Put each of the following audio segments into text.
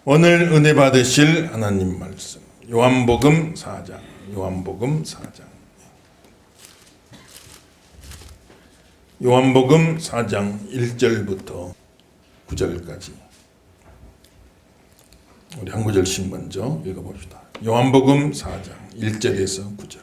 오늘 은혜 받으실 하나님 말씀 요한복음 4장 요한복음 4장 1절부터 9절까지 우리 한 구절씩 먼저 읽어봅시다. 요한복음 4장 1절에서 9절.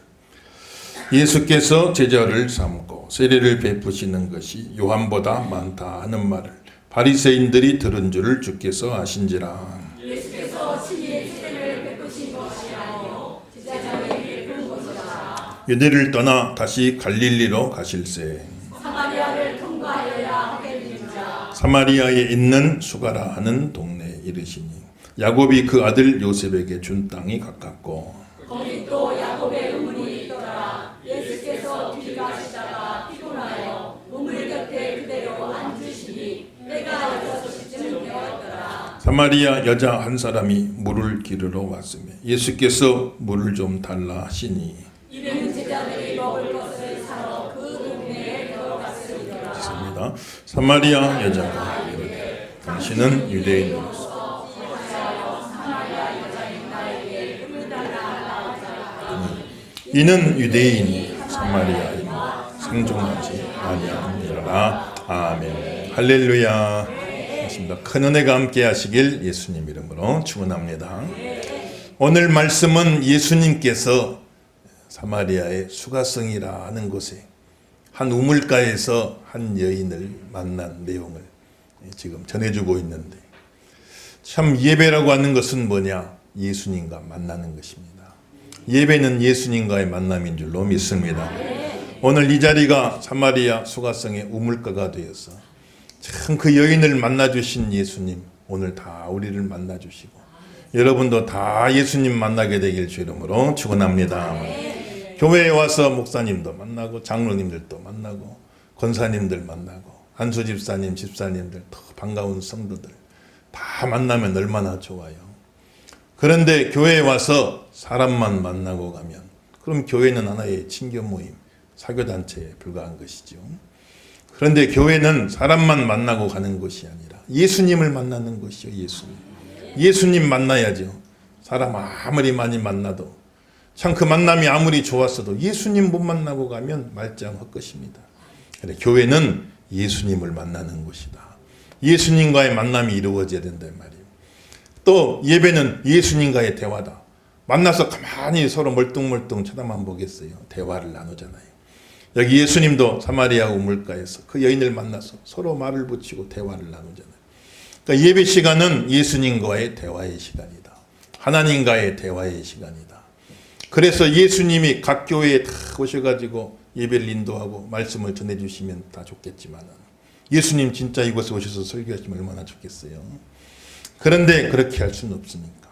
예수께서 제자를 삼고 세례를 베푸시는 것이 요한보다 많다 하는 말을 바리새인들이 들은 줄을 주께서 아신지라. 예수께서 친히 세례를 베푸신 것이 아니요 제자들에게 베푼 것이라. 유대를 떠나 다시 갈릴리로 가실새 사마리아를 통과하여야 하겠느니라. 사마리아에 있는 수가라 하는 동네에 이르시니 야곱이 그 아들 요셉에게 준 땅이 가깝고 거기 또 야곱의 우물이 있더라. 예수께서 뒤 가시다가 피곤하여 우물 곁에 그대로 앉으시니 때가 6시쯤 되었더라. 사마리아 여자 한 사람이 물을 기르러 왔으며 예수께서 물을 좀 달라 하시니 이는 제자들이 먹을 것을 사러 그 동네에 들어갔으리더라. 있습니다. 사마리아 여자가 이르되 당신은 유대인으로서 이는 유대인이 사마리아인을 상종하지 아니하니라. 아멘. 할렐루야. 맞습니다. 큰 은혜가 함께 하시길 예수님 이름으로 축원합니다. 오늘 말씀은 예수님께서 사마리아의 수가성이라 하는 곳에 한 우물가에서 한 여인을 만난 내용을 지금 전해주고 있는데, 참 예배라고 하는 것은 뭐냐? 예수님과 만나는 것입니다. 예배는 예수님과의 만남인 줄로 믿습니다. 오늘 이 자리가 사마리아 수가성의 우물가가 되어서 참 그 여인을 만나주신 예수님, 오늘 다 우리를 만나주시고 여러분도 다 예수님 만나게 되길 주 이름으로 축원합니다. 교회에 와서 목사님도 만나고 장로님들도 만나고 권사님들 만나고 안수 집사님, 집사님들 더 반가운 성도들 다 만나면 얼마나 좋아요. 그런데 교회에 와서 사람만 만나고 가면 그럼 교회는 하나의 친교 모임, 사교단체에 불과한 것이죠. 그런데 교회는 사람만 만나고 가는 것이 아니라 예수님을 만나는 것이요. 예수님 만나야죠. 사람 아무리 많이 만나도 참 그 만남이 아무리 좋았어도 예수님 못 만나고 가면 말짱 헛것입니다. 그런데 교회는 예수님을 만나는 곳이다. 예수님과의 만남이 이루어져야 된단 말이에요. 또 예배는 예수님과의 대화다. 만나서 가만히 서로 멀뚱멀뚱 쳐다만 보겠어요. 대화를 나누잖아요. 여기 예수님도 사마리아 우물가에서 그 여인을 만나서 서로 말을 붙이고 대화를 나누잖아요. 그러니까 예배 시간은 예수님과의 대화의 시간이다. 하나님과의 대화의 시간이다. 그래서 예수님이 각 교회에 다 오셔가지고 예배를 인도하고 말씀을 전해주시면 다 좋겠지만 예수님 진짜 이곳에 오셔서 설교하시면 얼마나 좋겠어요. 그런데 그렇게 할 수는 없으니까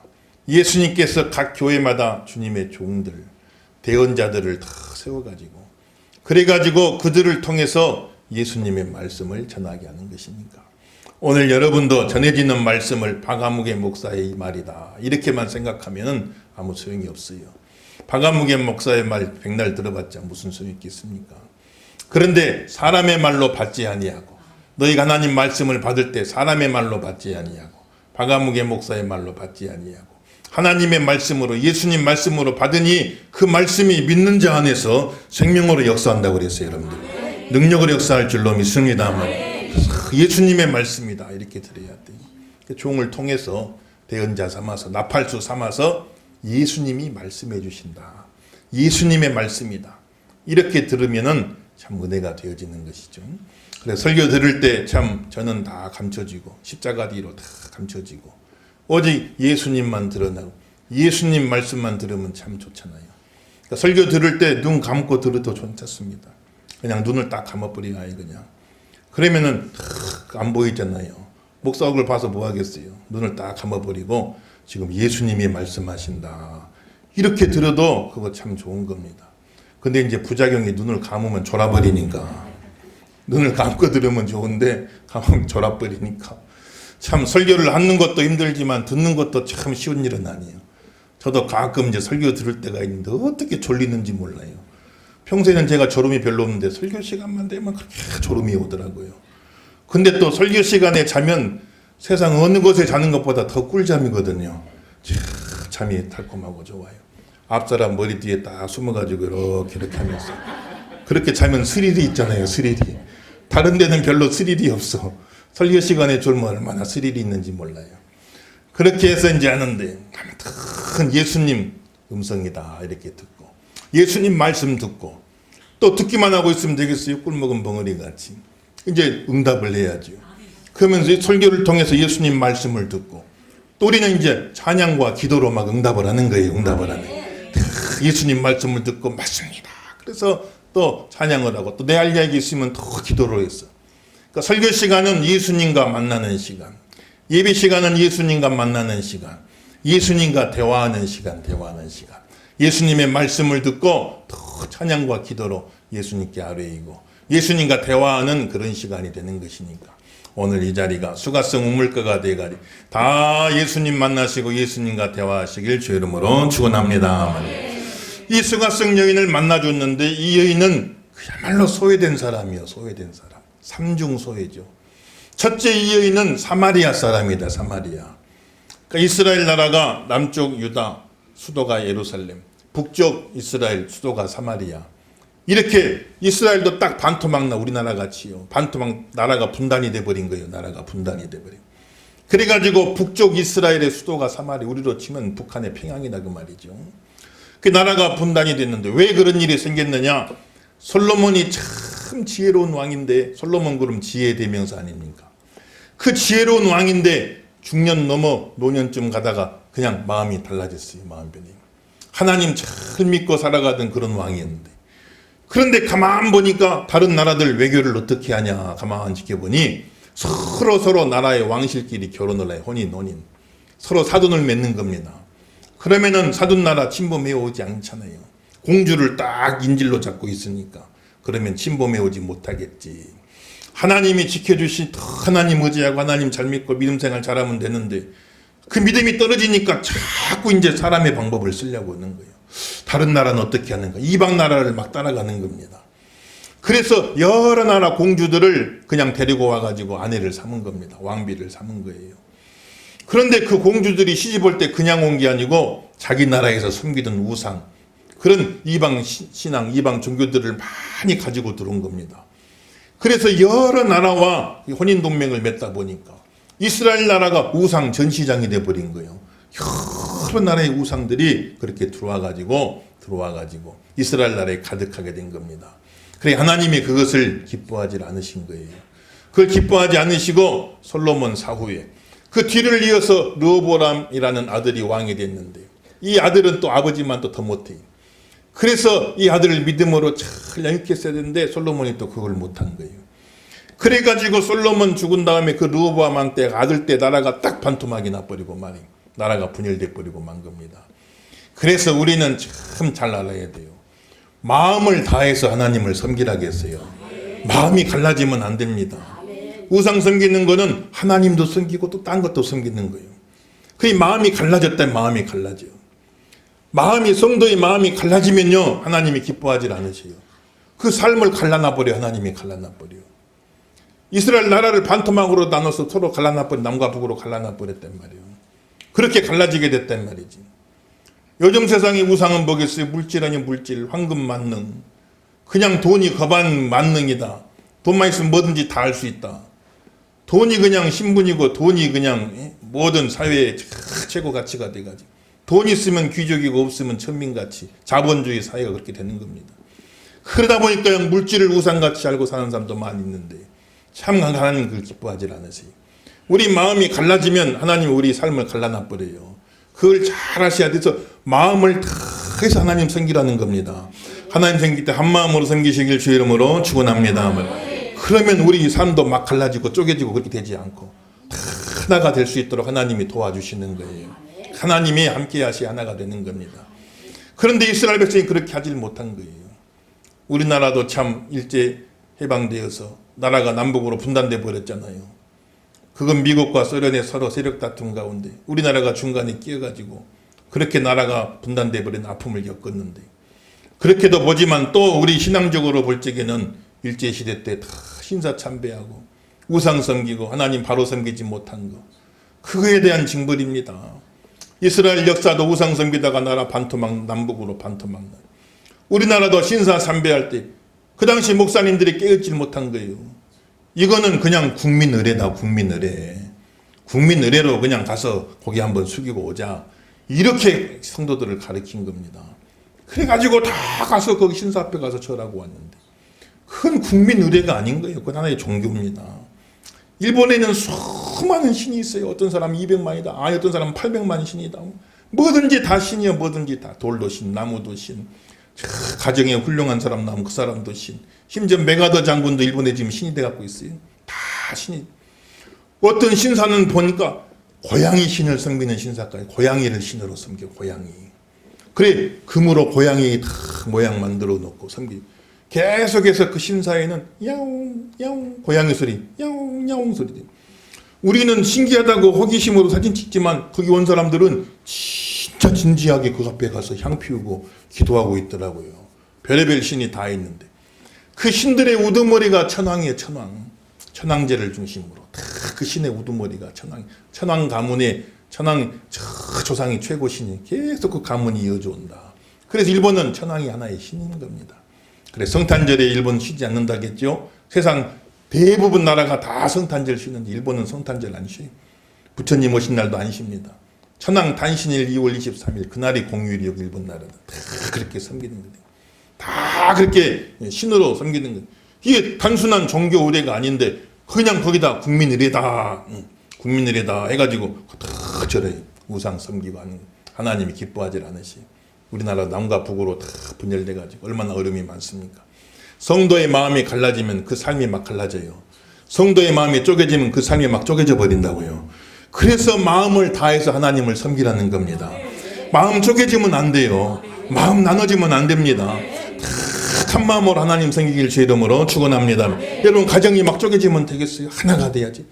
예수님께서 각 교회마다 주님의 종들, 대언자들을 다 세워가지고 그래가지고 그들을 통해서 예수님의 말씀을 전하게 하는 것이니까 오늘 여러분도 전해지는 말씀을 박아무개 목사의 말이다 이렇게만 생각하면 아무 소용이 없어요. 박아무개 목사의 말 백날 들어봤자 무슨 소용이 있겠습니까? 그런데 사람의 말로 받지 아니하고 너희가 하나님 말씀을 받을 때 사람의 말로 받지 아니하고 박아무개 목사의 말로 받지 아니하고 하나님의 말씀으로 예수님 말씀으로 받으니 그 말씀이 믿는 자 안에서 생명으로 역사한다고 그랬어요. 여러분들 능력으로 역사할 줄로 믿습니다. 예수님의 말씀이다 이렇게 들어야 돼요. 종을 통해서 대언자 삼아서 나팔수 삼아서 예수님이 말씀해 주신다. 예수님의 말씀이다. 이렇게 들으면은 참 은혜가 되어지는 것이죠. 그래서 설교 들을 때 참 저는 다 감춰지고 십자가 뒤로 다 감춰지고 오직 예수님만 드러나고 예수님 말씀만 들으면 참 좋잖아요. 그러니까 설교 들을 때 눈 감고 들어도 괜찮습니다. 그냥 눈을 딱 감아버리고 그냥 그러면은 안 보이잖아요. 목사 얼굴 봐서 뭐 하겠어요. 눈을 딱 감아버리고 지금 예수님이 말씀하신다 이렇게 들어도 그거 참 좋은 겁니다. 근데 이제 부작용이 눈을 감으면 졸아버리니까 눈을 감고 들으면 좋은데 감으면 졸아버리니까 참 설교를 하는 것도 힘들지만 듣는 것도 참 쉬운 일은 아니에요. 저도 가끔 이제 설교 들을 때가 있는데 어떻게 졸리는지 몰라요. 평소에는 제가 졸음이 별로 없는데 설교 시간만 되면 그렇게 졸음이 오더라고요. 근데 또 설교 시간에 자면 세상 어느 곳에 자는 것보다 더 꿀잠이거든요. 잠이 달콤하고 좋아요. 앞사람 머리 뒤에 딱 숨어가지고 이렇게 하면서 그렇게 자면 스릴이 있잖아요. 스릴이. 다른 데는 별로 스릴이 없어. 설교 시간에 졸면 얼마나 스릴이 있는지 몰라요. 그렇게 해서 이제 하는데 아무튼 예수님 음성이다 이렇게 듣고 예수님 말씀 듣고 또 듣기만 하고 있으면 되겠어요? 꿀먹은 벙어리 같이. 이제 응답을 해야죠. 그러면서 설교를 통해서 예수님 말씀을 듣고 또 우리는 이제 찬양과 기도로 막 응답을 하는 거예요. 응답을 하는 거예요. 예수님 말씀을 듣고 맞습니다. 그래서 또 찬양을 하고 또 내 할 이야기 있으면 더 기도를 했어. 그러니까 설교 시간은 예수님과 만나는 시간, 예배 시간은 예수님과 만나는 시간, 예수님과 대화하는 시간, 예수님의 말씀을 듣고 더 찬양과 기도로 예수님께 아뢰이고 예수님과 대화하는 그런 시간이 되는 것이니까 오늘 이 자리가 수가성 우물가가 되가리 다 예수님 만나시고 예수님과 대화하시길 주 이름으로 축원합니다. 이 수가성 여인을 만나줬는데 이 여인은 그야말로 소외된 사람이요. 소외된 사람. 삼중 소외죠. 첫째 이 여인은 사마리아 사람이다. 사마리아. 그러니까 이스라엘 나라가 남쪽 유다 수도가 예루살렘, 북쪽 이스라엘 수도가 사마리아. 이렇게 이스라엘도 딱 반토막 나 우리나라 같이요. 반토막 나라가 분단이 돼버린 거예요. 나라가 분단이 돼버린. 그래가지고 북쪽 이스라엘의 수도가 사마리아. 우리로 치면 북한의 평양이다 그 말이죠. 그 나라가 분단이 됐는데 왜 그런 일이 생겼느냐? 솔로몬이 참 지혜로운 왕인데 솔로몬 그럼 지혜의 대명사 아닙니까? 그 지혜로운 왕인데 중년 넘어 노년쯤 가다가 그냥 마음이 달라졌어요. 마음 변이. 하나님 잘 믿고 살아가던 그런 왕이었는데 그런데 가만 보니까 다른 나라들 외교를 어떻게 하냐 가만 지켜보니 서로 나라의 왕실끼리 결혼을 해. 혼인 논인. 서로 사돈을 맺는 겁니다. 그러면은 사돈나라 침범해 오지 않잖아요. 공주를 딱 인질로 잡고 있으니까 그러면 침범해 오지 못하겠지. 하나님이 지켜주신 하나님 의지하고 하나님 잘 믿고 믿음 생활 잘하면 되는데 그 믿음이 떨어지니까 자꾸 이제 사람의 방법을 쓰려고 하는 거예요. 다른 나라는 어떻게 하는가? 이방 나라를 막 따라가는 겁니다. 그래서 여러 나라 공주들을 그냥 데리고 와가지고 아내를 삼은 겁니다. 왕비를 삼은 거예요. 그런데 그 공주들이 시집 올 때 그냥 온 게 아니고 자기 나라에서 섬기던 우상 그런 이방 신앙, 이방 종교들을 많이 가지고 들어온 겁니다. 그래서 여러 나라와 혼인 동맹을 맺다 보니까 이스라엘 나라가 우상 전시장이 돼버린 거예요. 여러 나라의 우상들이 그렇게 들어와가지고 이스라엘 나라에 가득하게 된 겁니다. 그래 하나님이 그것을 기뻐하지 않으신 거예요. 그걸 기뻐하지 않으시고 솔로몬 사후에 그 뒤를 이어서 르호보람이라는 아들이 왕이 됐는데 이 아들은 또 아버지만 또 더 못해요. 그래서 이 아들을 믿음으로 잘 양육했어야 되는데 솔로몬이 또 그걸 못한 거예요. 그래가지고 솔로몬 죽은 다음에 그 르호보암 왕 때 아들 때 나라가 딱 반토막이 나버리고 말이에요. 나라가 분열돼 버리고 만 겁니다. 그래서 우리는 참 잘 알아야 돼요. 마음을 다해서 하나님을 섬기라겠어요. 마음이 갈라지면 안 됩니다. 우상 섬기는 거는 하나님도 섬기고 또 딴 것도 섬기는 거예요. 그 마음이 갈라졌다면 마음이 갈라져요. 성도의 마음이 갈라지면요 하나님이 기뻐하지 않으세요. 그 삶을 갈라놔버려. 하나님이 갈라놔버려. 이스라엘 나라를 반토막으로 나눠서 서로 갈라놔버려. 남과 북으로 갈라놔버렸단 말이에요. 그렇게 갈라지게 됐단 말이지. 요즘 세상의 우상은 뭐겠어요? 물질 아닌 물질, 황금 만능. 그냥 돈이 거반 만능이다. 돈만 있으면 뭐든지 다 할 수 있다. 돈이 그냥 신분이고 돈이 그냥 모든 사회의 최고 가치가 돼가지고 돈 있으면 귀족이고 없으면 천민같이 자본주의 사회가 그렇게 되는 겁니다. 그러다 보니까 그냥 물질을 우상같이 알고 사는 사람도 많이 있는데 참 하나님 그걸 기뻐하지 않으세요. 우리 마음이 갈라지면 하나님 우리 삶을 갈라놔버려요. 그걸 잘 하셔야 돼서 마음을 다해서 하나님 섬기라는 겁니다. 하나님 섬길 때 한 마음으로 섬기시길 주 이름으로 축원합니다. 그러면 우리 삶도 막 갈라지고 쪼개지고 그렇게 되지 않고 하나가 될 수 있도록 하나님이 도와주시는 거예요. 하나님이 함께 하시 하나가 되는 겁니다. 그런데 이스라엘 백성이 그렇게 하질 못한 거예요. 우리나라도 참 일제 해방되어서 나라가 남북으로 분단돼 버렸잖아요. 그건 미국과 소련의 서로 세력 다툼 가운데 우리나라가 중간에 끼어가지고 그렇게 나라가 분단돼 버린 아픔을 겪었는데 그렇게도 보지만 또 우리 신앙적으로 볼 적에는 일제시대 때 다 신사참배하고 우상 섬기고 하나님 바로 섬기지 못한 거. 그거에 대한 징벌입니다. 이스라엘 역사도 우상 섬기다가 나라 반토막, 남북으로 반토막. 우리나라도 신사 삼배할 때 그 당시 목사님들이 깨닫지 못한 거예요. 이거는 그냥 국민 의례다, 국민 의례. 국민 의례로 그냥 가서 고개 한번 숙이고 오자. 이렇게 성도들을 가르친 겁니다. 그래가지고 다 가서 거기 신사 앞에 가서 절하고 왔는데 그건 국민 의례가 아닌 거예요. 그건 하나의 종교입니다. 일본에는 수많은 신이 있어요. 어떤 사람은 200만이다. 어떤 사람은 800만 신이다. 뭐든지 다 신이요. 뭐든지 다. 돌도 신, 나무도 신. 가정에 훌륭한 사람 나오면 그 사람도 신. 심지어 메가더 장군도 일본에 지금 신이 돼갖고 있어요. 다 신이. 어떤 신사는 보니까 고양이 신을 섬기는 신사까지 고양이를 신으로 섬겨. 고양이. 그래 금으로 고양이 다 모양 만들어 놓고 섬기. 계속해서 그 신사에는 야옹 야옹 고양이 소리 야옹 야옹 소리. 우리는 신기하다고 호기심으로 사진 찍지만 거기 온 사람들은 진짜 진지하게 그 앞에 가서 향 피우고 기도하고 있더라고요. 별의별 신이 다 있는데 그 신들의 우두머리가 천왕이에요. 천왕. 천왕제를 중심으로 다 그 신의 우두머리가 천왕 가문의 천왕 조상이 최고 신이 계속 그 가문이 이어져 온다. 그래서 일본은 천왕이 하나의 신인 겁니다. 그래 성탄절에 일본 쉬지 않는다겠죠. 세상 대부분 나라가 다 성탄절 쉬는데 일본은 성탄절 안 쉬어요. 부처님 오신 날도 안 쉽니다. 천왕 단신일 2월 23일 그날이 공휴일이요. 일본 나라는 다 그렇게 섬기는 거예요. 다 그렇게 신으로 섬기는 거예요. 이게 단순한 종교 의례가 아닌데 그냥 거기다 국민 의례다 국민 의례다 해가지고 다 저래 우상 섬기고 하는 하나님이 기뻐하지 않으시. 우리나라 남과 북으로 다 분열돼가지고 얼마나 어려움이 많습니까? 성도의 마음이 갈라지면 그 삶이 막 갈라져요. 성도의 마음이 쪼개지면 그 삶이 막 쪼개져 버린다고요. 그래서 마음을 다해서 하나님을 섬기라는 겁니다. 마음 쪼개지면 안 돼요. 마음 나눠지면 안 됩니다. 한 마음으로 하나님 섬기길 주 이름으로 축원합니다. 여러분 가정이 막 쪼개지면 되겠어요? 하나가 돼야지.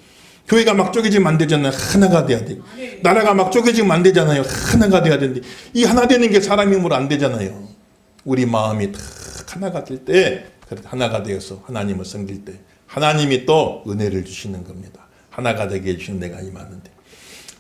교회가 막 쪼개지면 안 되잖아요. 하나가 돼야 돼. 나라가 막 쪼개지면 안 되잖아요. 하나가 돼야 되는데 이 하나 되는 게 사람 힘으로 안 되잖아요. 우리 마음이 다 하나가 될 때 하나가 되어서 하나님을 섬길 때 하나님이 또 은혜를 주시는 겁니다. 하나가 되게 해주신 내가 임하는데.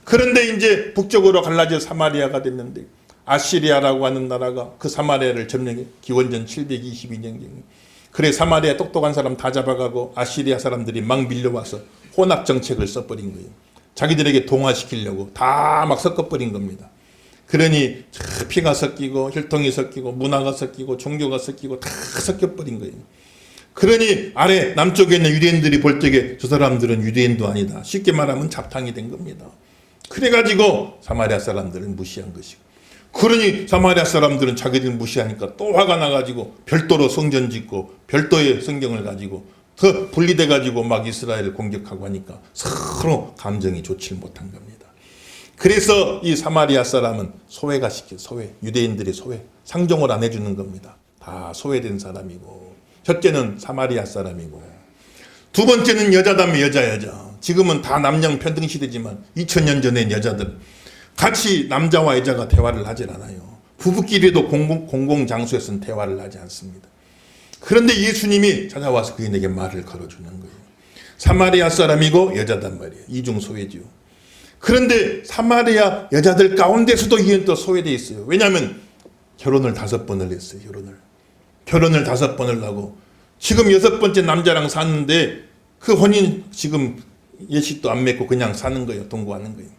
그런데 이제 북쪽으로 갈라져 사마리아가 됐는데 아시리아라고 하는 나라가 그 사마리아를 점령해. 기원전 722년경에. 그래 사마리아 똑똑한 사람 다 잡아가고 아시리아 사람들이 막 밀려와서 혼합 정책을 써버린 거예요. 자기들에게 동화시키려고 다 막 섞어버린 겁니다. 그러니 피가 섞이고 혈통이 섞이고 문화가 섞이고 종교가 섞이고 다 섞여버린 거예요. 그러니 아래 남쪽에 있는 유대인들이 볼 적에 저 사람들은 유대인도 아니다. 쉽게 말하면 잡탕이 된 겁니다. 그래가지고 사마리아 사람들은 무시한 것이고 그러니 사마리아 사람들은 자기들 무시하니까 또 화가 나가지고 별도로 성전 짓고 별도의 성경을 가지고 더 분리돼가지고 막 이스라엘을 공격하고 하니까 서로 감정이 좋지 못한 겁니다. 그래서 이 사마리아 사람은 소외가 시켜 소외. 유대인들이 소외. 상종을 안 해주는 겁니다. 다 소외된 사람이고 첫째는 사마리아 사람이고 두 번째는 여자다면 여자. 지금은 다 남녀 평등 시대지만 2000년 전엔 여자들 같이 남자와 여자가 대화를 하질 않아요. 부부끼리도 공공장소에서는 대화를 하지 않습니다. 그런데 예수님이 찾아와서 그에게 말을 걸어주는 거예요. 사마리아 사람이고 여자단 말이에요. 이중소외죠. 그런데 사마리아 여자들 가운데서도 이는 또 소외되어 있어요. 왜냐하면 결혼을 5번을 했어요. 결혼을 5번을 하고 지금 6번째 남자랑 사는데 그 혼인 지금 예식도 안 맺고 그냥 사는 거예요. 동거하는 거예요.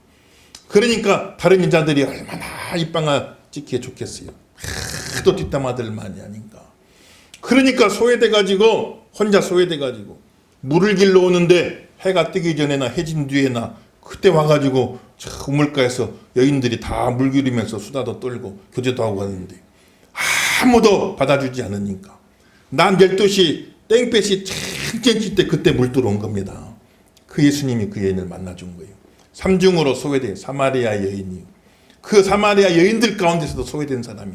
그러니까 다른 여자들이 얼마나 입방아 찍기에 좋겠어요. 하도 뒷담화들 많이 하니까. 그러니까 소외돼가지고 혼자 소외돼가지고 물을 길러 오는데 해가 뜨기 전에나 해진 뒤에나 그때 와가지고 우물가에서 여인들이 다 물 기르면서 수다도 떨고 교제도 하고 하는데 아무도 받아주지 않으니까 난 12시 땡볕이 쨍쨍 칠 때 그때 물 들어온 겁니다. 그 예수님이 그 여인을 만나준 거예요. 삼중으로 소외된 사마리아 여인이요. 그 사마리아 여인들 가운데서도 소외된 사람이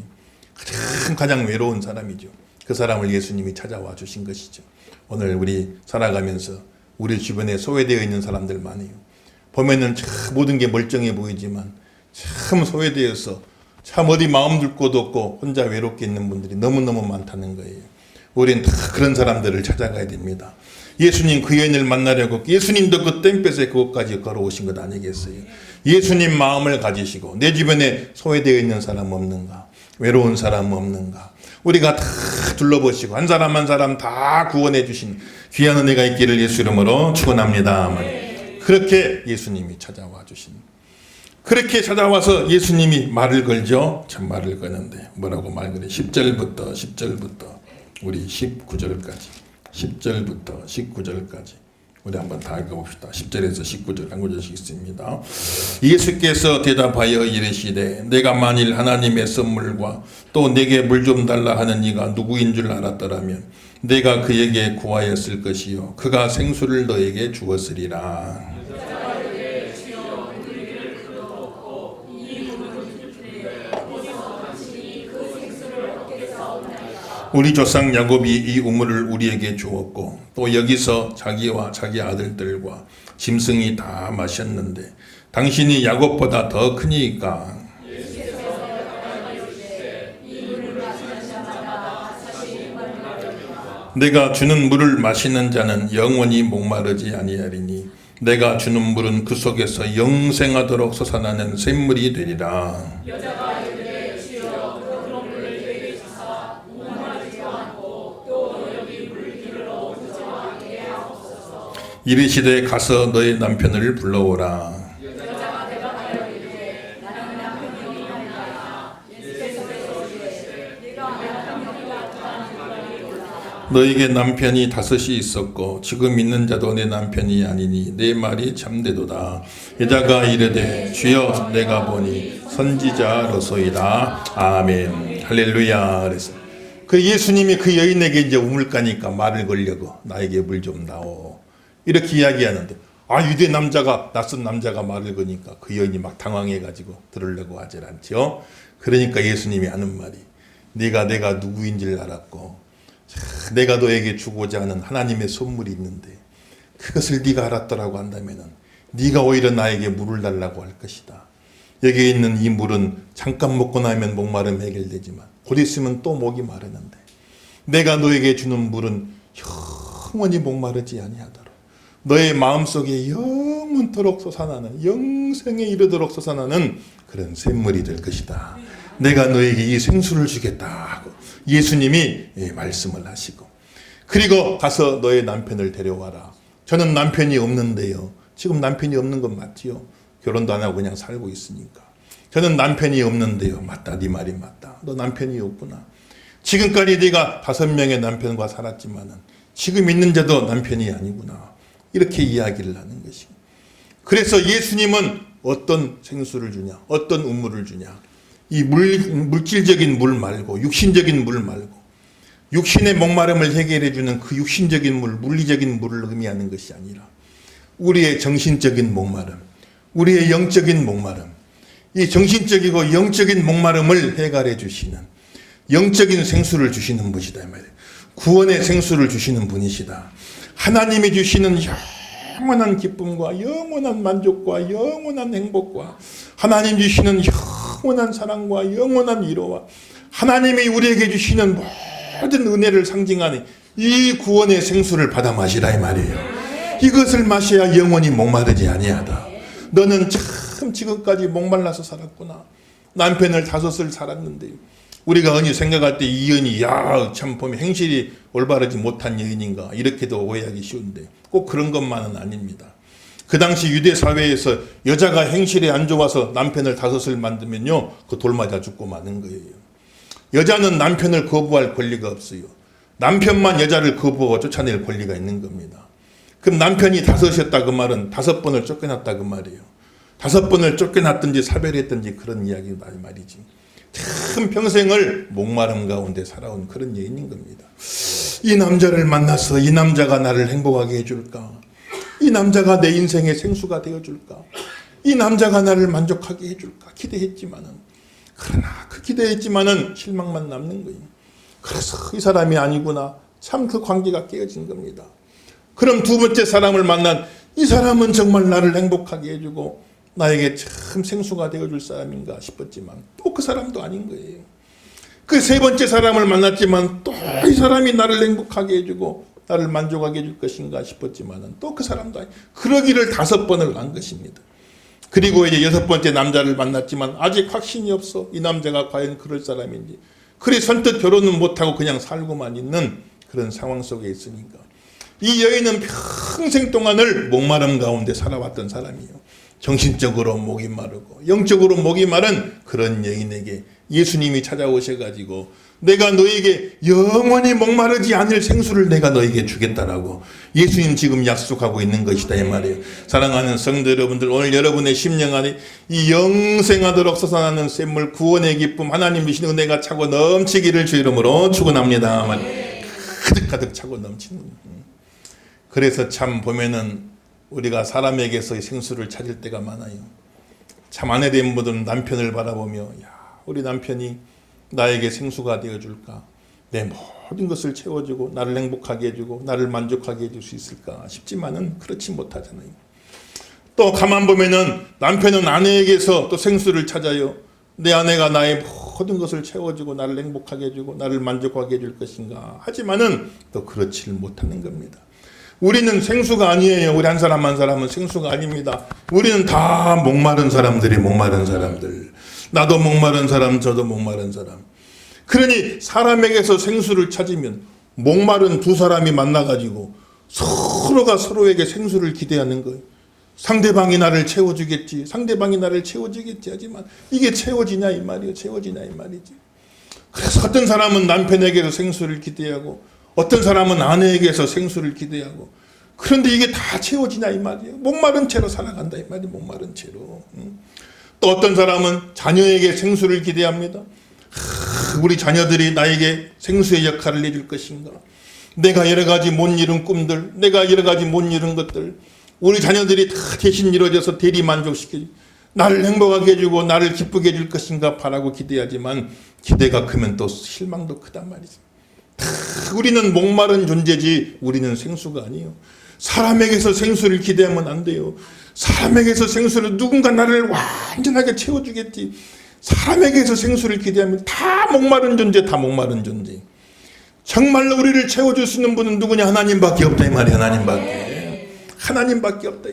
가장 외로운 사람이죠. 그 사람을 예수님이 찾아와 주신 것이죠. 오늘 우리 살아가면서 우리 주변에 소외되어 있는 사람들 많아요. 보면은 참 모든 게 멀쩡해 보이지만 참 소외되어서 참 어디 마음 둘 곳도 없고 혼자 외롭게 있는 분들이 너무너무 많다는 거예요. 우리는 다 그런 사람들을 찾아가야 됩니다. 예수님 그 여인을 만나려고 예수님도 그 땡볕에 그것까지 걸어오신 것 아니겠어요? 예수님 마음을 가지시고 내 주변에 소외되어 있는 사람 없는가? 외로운 사람 없는가? 우리가 다 둘러보시고 한 사람 한 사람 다 구원해 주신 귀한 은혜가 있기를 예수 이름으로 축원합니다. 그렇게 예수님이 찾아와 주신, 그렇게 찾아와서 예수님이 말을 걸죠. 참 말을 거는데 뭐라고 말 그래? 10절부터 우리 19절까지 10절부터 19절까지 우리 한번 다 읽어봅시다. 10절에서 19절 한 구절씩 있습니다. 예수께서 대답하여 이르시되 내가 만일 하나님의 선물과 또 내게 물 좀 달라 하는 이가 누구인 줄 알았더라면 내가 그에게 구하였을 것이요 그가 생수를 너에게 주었으리라. 우리 조상 야곱이 이 우물을 우리에게 주었고 또 여기서 자기와 자기 아들들과 짐승이 다 마셨는데 당신이 야곱보다 더 크니까 내가 주는 물을 마시는 자는 영원히 목마르지 아니하리니 내가 주는 물은 그 속에서 영생하도록 솟아나는 샘물이 되리라. 이르시되 가서 너의 남편을 불러오라. 너에게 남편이 5이 있었고 지금 있는 자도 내 남편이 아니니 내 말이 참되도다. 여자가 이르되 주여 내가 보니 선지자로소이다. 아멘. 할렐루야. 그래서 그 예수님이 그 여인에게 이제 우물가니까 말을 걸려고 나에게 물 좀 나오 이렇게 이야기하는데 유대 남자가 낯선 남자가 말을 거니까 그 여인이 막 당황해가지고 들으려고 하질 않죠. 그러니까 예수님이 하는 말이 내가 누구인 줄 알았고 내가 너에게 주고자 하는 하나님의 선물이 있는데 그것을 네가 알았더라고 한다면은 네가 오히려 나에게 물을 달라고 할 것이다. 여기에 있는 이 물은 잠깐 먹고 나면 목마름 해결되지만 곧 있으면 또 목이 마르는데 내가 너에게 주는 물은 영원히 목마르지 아니하도록 너의 마음속에 영원토록 솟아나는 영생에 이르도록 솟아나는 그런 샘물이 될 것이다. 내가 너에게 이 생수를 주겠다 하고 예수님이 말씀을 하시고 그리고 가서 너의 남편을 데려와라. 저는 남편이 없는데요. 지금 남편이 없는 건 맞지요. 결혼도 안 하고 그냥 살고 있으니까. 저는 남편이 없는데요. 맞다. 네 말이 맞다. 너 남편이 없구나. 지금까지 네가 5명의 남편과 살았지만은 지금 있는 자도 남편이 아니구나. 이렇게 이야기를 하는 것이고. 그래서 예수님은 어떤 생수를 주냐, 어떤 우물을 주냐. 이 물질적인 물 말고 육신적인 물 말고 육신의 목마름을 해결해 주는 그 육신적인 물, 물리적인 물을 의미하는 것이 아니라 우리의 정신적인 목마름, 우리의 영적인 목마름, 이 정신적이고 영적인 목마름을 해결해 주시는 영적인 생수를 주시는 분이다 이 말이에요. 구원의 생수를 주시는 분이시다. 하나님이 주시는 영원한 기쁨과 영원한 만족과 영원한 행복과 하나님 주시는 영원한 사랑과 영원한 위로와 하나님이 우리에게 주시는 모든 은혜를 상징하는 이 구원의 생수를 받아 마시라 이 말이에요. 이것을 마셔야 영원히 목마르지 아니하다. 너는 참 지금까지 목말라서 살았구나. 남편을 5을 살았는데 우리가 흔히 생각할 때 이 여인이 참 보면 행실이 올바르지 못한 여인인가 이렇게도 오해하기 쉬운데 꼭 그런 것만은 아닙니다. 그 당시 유대 사회에서 여자가 행실이 안 좋아서 남편을 5을 만들면요 그 돌 맞아 죽고 마는 거예요. 여자는 남편을 거부할 권리가 없어요. 남편만 여자를 거부하고 쫓아낼 권리가 있는 겁니다. 그럼 남편이 5이었다 그 말은 5번을 쫓겨났다 그 말이에요. 5번을 쫓겨났든지 사별했든지 그런 이야기다 말이지. 참 평생을 목마름 가운데 살아온 그런 여인인 겁니다. 이 남자를 만나서 이 남자가 나를 행복하게 해줄까? 이 남자가 내 인생의 생수가 되어줄까? 이 남자가 나를 만족하게 해줄까? 기대했지만은 그러나 그 기대했지만은 실망만 남는 거예요. 그래서 이 사람이 아니구나. 참 그 관계가 깨어진 겁니다. 그럼 두 번째 사람을 만난 이 사람은 정말 나를 행복하게 해주고 나에게 참 생수가 되어줄 사람인가 싶었지만 또 그 사람도 아닌 거예요. 그 세 번째 사람을 만났지만 또 이 사람이 나를 행복하게 해주고 나를 만족하게 해줄 것인가 싶었지만 또 그 사람도 그러기를 5번을 한 것입니다. 그리고 이제 6번째 남자를 만났지만 아직 확신이 없어. 이 남자가 과연 그럴 사람인지. 그래 선뜻 결혼은 못하고 그냥 살고만 있는 그런 상황 속에 있으니까 이 여인은 평생 동안을 목마름 가운데 살아왔던 사람이에요. 정신적으로 목이 마르고 영적으로 목이 마른 그런 여인에게 예수님이 찾아오셔가지고 내가 너에게 영원히 목마르지 않을 생수를 내가 너에게 주겠다라고 예수님 지금 약속하고 있는 것이다 이 말이에요. 사랑하는 성도 여러분들, 오늘 여러분의 심령 안에 이 영생하도록 솟아나는 샘물 구원의 기쁨 하나님 주신 은혜가 차고 넘치기를 주 이름으로 축원합니다. 가득가득 차고 넘치는. 그래서 참 보면은 우리가 사람에게서 생수를 찾을 때가 많아요. 참 아내된 분들은 남편을 바라보며 야, 우리 남편이 나에게 생수가 되어줄까? 내 모든 것을 채워주고 나를 행복하게 해주고 나를 만족하게 해줄 수 있을까 싶지만은 그렇지 못하잖아요. 또 가만 보면은 남편은 아내에게서 또 생수를 찾아요. 내 아내가 나의 모든 것을 채워주고 나를 행복하게 해주고 나를 만족하게 해줄 것인가 하지만은 또 그렇지를 못하는 겁니다. 우리는 생수가 아니에요. 우리 한 사람 한 사람은 생수가 아닙니다. 우리는 다 목마른 사람들이 목마른 사람들. 나도 목마른 사람, 저도 목마른 사람. 그러니 사람에게서 생수를 찾으면 목마른 두 사람이 만나가지고 서로가 서로에게 생수를 기대하는 거예요. 상대방이 나를 채워주겠지, 상대방이 나를 채워주겠지 하지만 이게 채워지냐 이 말이에요. 채워지냐 이 말이지. 그래서 어떤 사람은 남편에게서 생수를 기대하고 어떤 사람은 아내에게서 생수를 기대하고 그런데 이게 다 채워지냐 이 말이에요. 목마른 채로 살아간다 이 말이에요. 목마른 채로. 또 어떤 사람은 자녀에게 생수를 기대합니다. 우리 자녀들이 나에게 생수의 역할을 해줄 것인가. 내가 여러 가지 못 이룬 꿈들, 내가 여러 가지 못 이룬 것들 우리 자녀들이 다 대신 이루어져서 대리 만족시켜 나를 행복하게 해주고 나를 기쁘게 해줄 것인가 바라고 기대하지만 기대가 크면 또 실망도 크단 말이죠. 우리는 목마른 존재지 우리는 생수가 아니에요. 사람에게서 생수를 기대하면 안 돼요. 사람에게서 생수를 누군가 나를 완전하게 채워주겠지. 사람에게서 생수를 기대하면 다 목마른 존재, 다 목마른 존재. 정말로 우리를 채워줄 수 있는 분은 누구냐? 하나님밖에 없다 이 말이야. 하나님밖에. 하나님밖에 없다.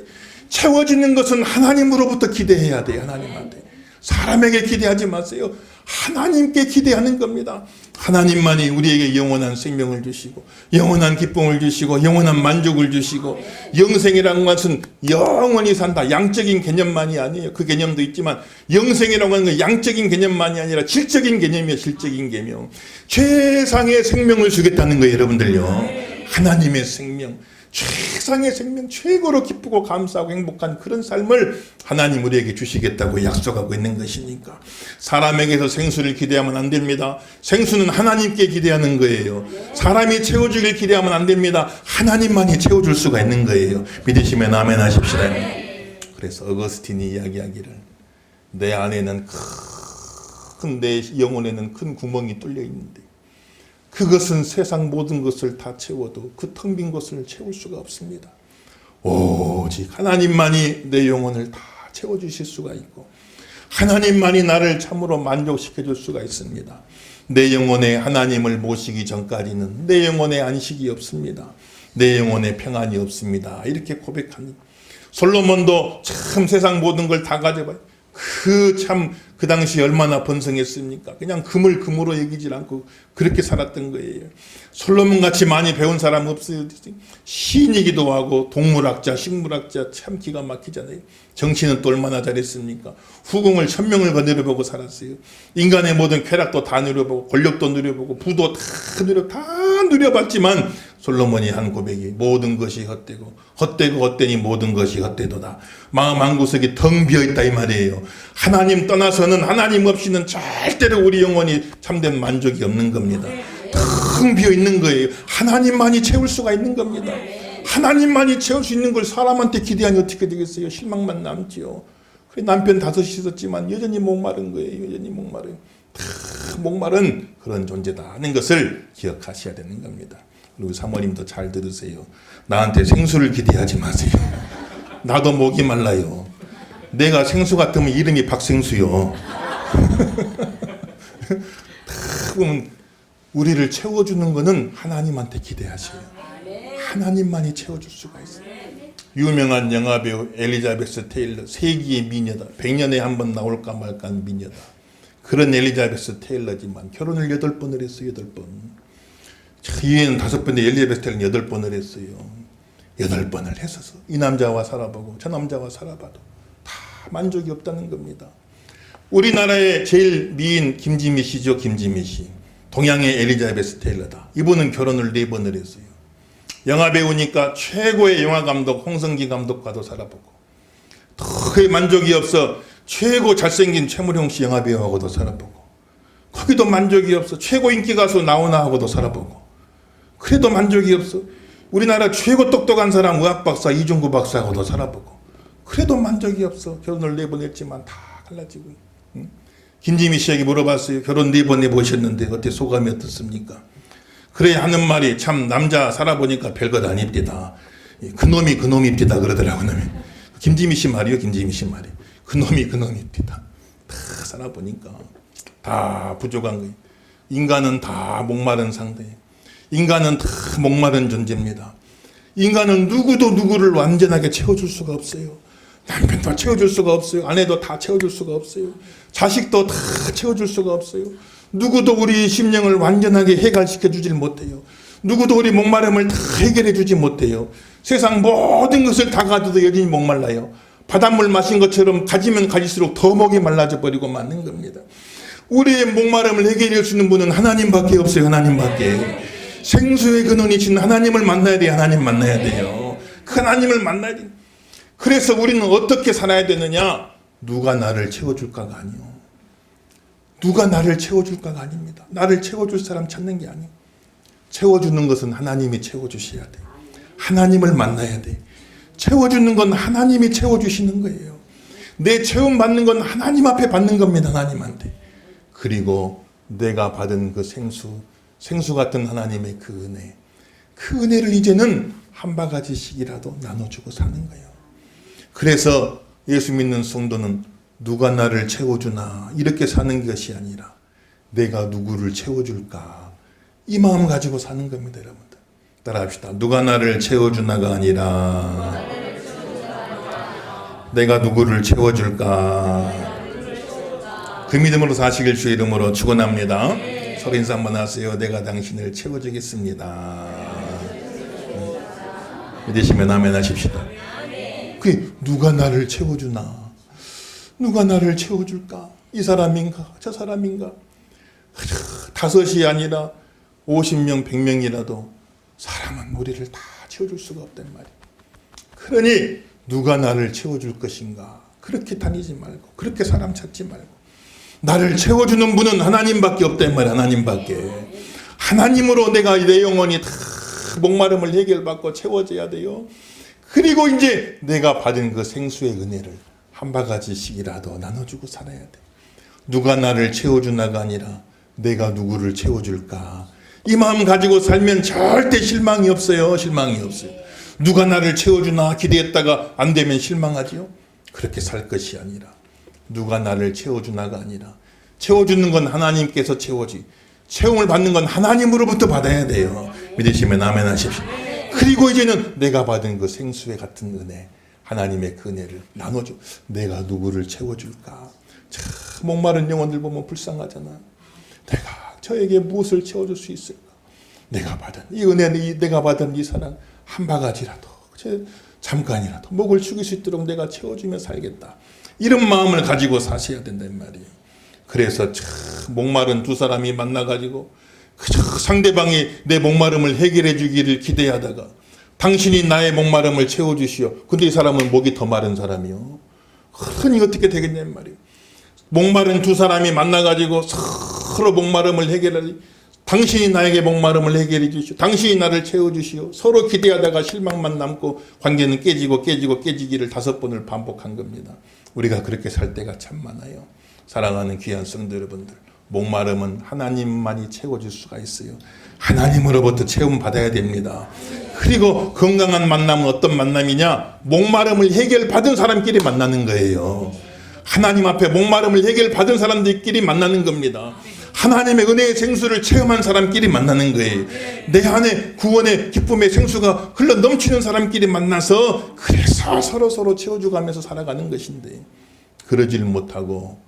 채워지는 것은 하나님으로부터 기대해야 돼요. 하나님한테. 사람에게 기대하지 마세요. 하나님께 기대하는 겁니다. 하나님만이 우리에게 영원한 생명을 주시고 영원한 기쁨을 주시고 영원한 만족을 주시고 영생이라는 것은 영원히 산다. 양적인 개념만이 아니에요. 그 개념도 있지만 영생이라고 하는 건 양적인 개념만이 아니라 질적인 개념이에요. 질적인 개념. 최상의 생명을 주겠다는 거예요. 여러분들요. 하나님의 생명. 최상의 생명, 최고로 기쁘고 감사하고 행복한 그런 삶을 하나님 우리에게 주시겠다고 약속하고 있는 것이니까 사람에게서 생수를 기대하면 안 됩니다. 생수는 하나님께 기대하는 거예요. 사람이 채워주길 기대하면 안 됩니다. 하나님만이 채워줄 수가 있는 거예요. 믿으시면 아멘 하십시다. 그래서 어거스틴이 이야기하기를 내 안에는 내 영혼에는 큰 구멍이 뚫려 있는데 그것은 세상 모든 것을 다 채워도 그 텅 빈 것을 채울 수가 없습니다. 오직 하나님만이 내 영혼을 다 채워주실 수가 있고 하나님만이 나를 참으로 만족시켜 줄 수가 있습니다. 내 영혼에 하나님을 모시기 전까지는 내 영혼에 안식이 없습니다. 내 영혼에 평안이 없습니다. 이렇게 고백합니다. 솔로몬도 참 세상 모든 걸 다 가져봐요. 그 당시 얼마나 번성했습니까? 그냥 금을 금으로 여기질 않고 그렇게 살았던 거예요. 솔로몬 같이 많이 배운 사람 없어요. 시인이기도 하고 동물학자, 식물학자 참 기가 막히잖아요. 정치는 또 얼마나 잘했습니까? 후궁을 1000명을 거느려보고 살았어요. 인간의 모든 쾌락도 다 누려보고 권력도 누려보고 부도 다 누려봤지만 솔로몬이 한 고백이 모든 것이 헛되고 헛되니 모든 것이 헛되도다. 마음 한구석이 텅 비어있다 이 말이에요. 하나님 떠나서는 하나님 없이는 절대로 우리 영혼이 참된 만족이 없는 겁니다. 텅 비어있는 거예요. 하나님만이 채울 수가 있는 겁니다. 하나님만이 채울 수 있는 걸 사람한테 기대하니 어떻게 되겠어요? 실망만 남지요. 그래 남편 5이 있었지만 여전히 목마른 거예요. 여전히 목마른 그런 존재다 하는 것을 기억하셔야 되는 겁니다. 그리고 사모님도 잘 들으세요. 나한테 생수를 기대하지 마세요. 나도 목이 말라요. 내가 생수 같으면 이름이 박생수요. 보면 우리를 채워주는 것은 하나님한테 기대하세요. 하나님만이 채워줄 수가 있어요. 유명한 영화배우 엘리자베스 테일러, 세기의 미녀다. 100년에 한 번 나올까 말까 하는 미녀다. 그런 엘리자베스 테일러지만 결혼을 8번을 했어요. 8번. 이후에는 5번에 엘리자베스 테일러는 8번을 했어요. 8번을 했어서 이 남자와 살아보고 저 남자와 살아봐도 다 만족이 없다는 겁니다. 우리나라의 제일 미인 김지미 씨죠. 김지미 씨. 동양의 엘리자베스 테일러다. 이분은 결혼을 4번을 했어요. 영화 배우니까 최고의 영화 감독 홍성기 감독과도 살아보고 거의 만족이 없어 최고 잘생긴 최무룡 씨 영화 배우하고도 살아보고 거기도 만족이 없어 최고 인기 가수 나훈아하고도 살아보고 그래도 만족이 없어 우리나라 최고 똑똑한 사람 의학 박사 이종구 박사하고도 살아보고 그래도 만족이 없어. 결혼을 4번 했지만 다 갈라지고. 응? 김지미 씨에게 물어봤어요. 결혼 4번 해보셨는데 어때 소감이 어떻습니까? 그래 하는 말이 참 남자 살아보니까 별것 아닙니다. 그놈입니다 그러더라고요. 김지미 씨 말이요. 김지미 씨 말이. 그놈입니다. 다 살아보니까 다 부족한 거예요. 인간은 다 목마른 상태예요. 인간은 다 목마른 존재입니다. 인간은 누구도 누구를 완전하게 채워줄 수가 없어요. 남편도 채워줄 수가 없어요. 아내도 다 채워줄 수가 없어요. 자식도 다 채워줄 수가 없어요. 누구도 우리 심령을 완전하게 해결시켜 주질 못해요. 누구도 우리 목마름을 다 해결해 주지 못해요. 세상 모든 것을 다 가져도 여전히 목말라요. 바닷물 마신 것처럼 가지면 가질수록 더 목이 말라져 버리고 마는 겁니다. 우리의 목마름을 해결해 주는 분은 하나님밖에 없어요. 하나님밖에. 생수의 근원이신 하나님을 만나야 돼요. 하나님 만나야 돼요. 그 하나님을 만나야 돼요. 그래서 우리는 어떻게 살아야 되느냐? 누가 나를 채워줄까가 아니요. 누가 나를 채워줄까가 아닙니다. 나를 채워줄 사람 찾는 게 아니에요. 채워주는 것은 하나님이 채워주셔야 돼요. 하나님을 만나야 돼요. 채워주는 건 하나님이 채워주시는 거예요. 내 채움 받는 건 하나님 앞에 받는 겁니다. 하나님한테. 그리고 내가 받은 그 생수 같은 하나님의 그 은혜를 이제는 한 바가지씩이라도 나눠주고 사는 거예요. 그래서 예수 믿는 성도는 누가 나를 채워주나 이렇게 사는 것이 아니라 내가 누구를 채워줄까 이 마음 가지고 사는 겁니다. 여러분들 따라합시다. 누가 나를 채워주나가 아니라 내가 누구를 채워줄까. 그 믿음으로 사시길 주의 이름으로 축원합니다. 서로 인사 한번 하세요. 내가 당신을 채워주겠습니다. 믿으시면 아멘 하십시다. 그 누가 나를 채워주나? 누가 나를 채워줄까? 이 사람인가? 저 사람인가? 5이 아니라 50명, 100명이라도 사람은 우리를 다 채워줄 수가 없단 말이에요. 그러니 누가 나를 채워줄 것인가? 그렇게 다니지 말고 그렇게 사람 찾지 말고 나를 채워주는 분은 하나님밖에 없단 말이에요. 하나님밖에. 하나님으로 내가 내 영혼이 다 목마름을 해결받고 채워져야 돼요. 그리고 이제 내가 받은 그 생수의 은혜를 한 바가지씩이라도 나눠주고 살아야 돼. 누가 나를 채워주나가 아니라 내가 누구를 채워줄까. 이 마음 가지고 살면 절대 실망이 없어요. 실망이 없어요. 누가 나를 채워주나 기대했다가 안 되면 실망하지요. 그렇게 살 것이 아니라 누가 나를 채워주나가 아니라 채워주는 건 하나님께서 채워지. 채움을 받는 건 하나님으로부터 받아야 돼요. 믿으시면 아멘 하십시오. 그리고 이제는 내가 받은 그 생수의 같은 은혜, 하나님의 그 은혜를 나눠줘. 내가 누구를 채워줄까? 참 목마른 영혼들 보면 불쌍하잖아. 내가 저에게 무엇을 채워줄 수 있을까? 내가 받은 이 은혜, 내가 받은 이 사랑 한 바가지라도, 잠깐이라도 목을 축일 수 있도록 내가 채워주며 살겠다. 이런 마음을 가지고 사셔야 된단 말이에요. 그래서 참 목마른 두 사람이 만나가지고 그저 상대방이 내 목마름을 해결해 주기를 기대하다가 당신이 나의 목마름을 채워주시오. 근데 이 사람은 목이 더 마른 사람이요. 그러니 어떻게 되겠냔 말이에요. 목마른 두 사람이 만나가지고 서로 목마름을 해결하니 당신이 나에게 목마름을 해결해 주시오. 당신이 나를 채워주시오. 서로 기대하다가 실망만 남고 관계는 깨지기를 5번을 반복한 겁니다. 우리가 그렇게 살 때가 참 많아요. 사랑하는 귀한 성도 여러분들, 목마름은 하나님만이 채워줄 수가 있어요. 하나님으로부터 채움 받아야 됩니다. 그리고 건강한 만남은 어떤 만남이냐? 목마름을 해결받은 사람끼리 만나는 거예요. 하나님 앞에 목마름을 해결받은 사람들끼리 만나는 겁니다. 하나님의 은혜의 생수를 체험한 사람끼리 만나는 거예요. 내 안에 구원의 기쁨의 생수가 흘러 넘치는 사람끼리 만나서 그래서 서로 채워주가면서 살아가는 것인데 그러질 못하고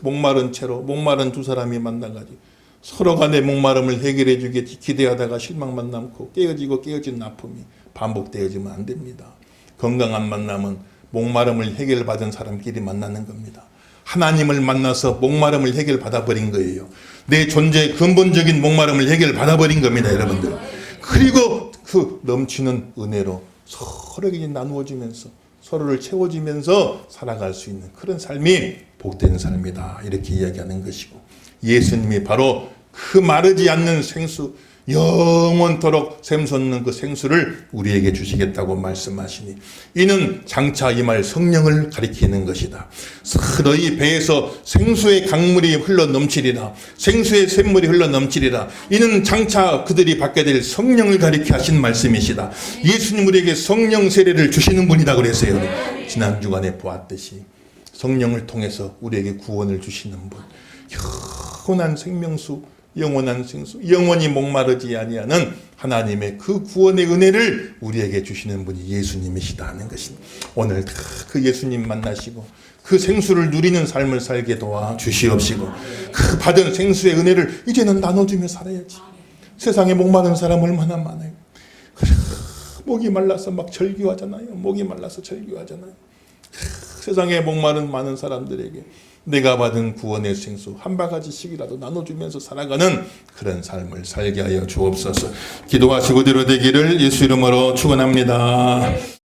목마른 채로 목마른 두 사람이 만나가지고 서로 간의 목마름을 해결해 주겠지 기대하다가 실망만 남고 깨어진 아픔이 반복되어지면 안 됩니다. 건강한 만남은 목마름을 해결받은 사람끼리 만나는 겁니다. 하나님을 만나서 목마름을 해결받아버린 거예요. 내 존재의 근본적인 목마름을 해결받아버린 겁니다, 여러분들. 그리고 그 넘치는 은혜로 서로에게 나누어지면서 서로를 채워주면서 살아갈 수 있는 그런 삶이 복된 삶이다. 이렇게 이야기하는 것이고 예수님이 바로 그 마르지 않는 생수 영원토록 샘솟는 그 생수를 우리에게 주시겠다고 말씀하시니 이는 장차 임할 성령을 가리키는 것이다. 너희 배에서 생수의 강물이 흘러 넘치리라. 생수의 샘물이 흘러 넘치리라. 이는 장차 그들이 받게 될 성령을 가리켜 하신 말씀이시다. 예수님 우리에게 성령 세례를 주시는 분이다 그랬어요. 지난 주간에 보았듯이 성령을 통해서 우리에게 구원을 주시는 분, 영원한 생명수, 영원한 생수, 영원히 목마르지 아니하는 하나님의 그 구원의 은혜를 우리에게 주시는 분이 예수님이시다는 것입니다. 오늘 그 예수님 만나시고 그 생수를 누리는 삶을 살게 도와 주시옵시고 그 받은 생수의 은혜를 이제는 나눠주며 살아야지. 세상에 목마른 사람 얼마나 많아요. 목이 말라서 막 절규하잖아요. 목이 말라서 절규하잖아요. 세상에 목마른 많은 사람들에게 내가 받은 구원의 생수 한 바가지씩이라도 나눠주면서 살아가는 그런 삶을 살게 하여 주옵소서. 기도하시고 대로 되기를 예수 이름으로 축원합니다.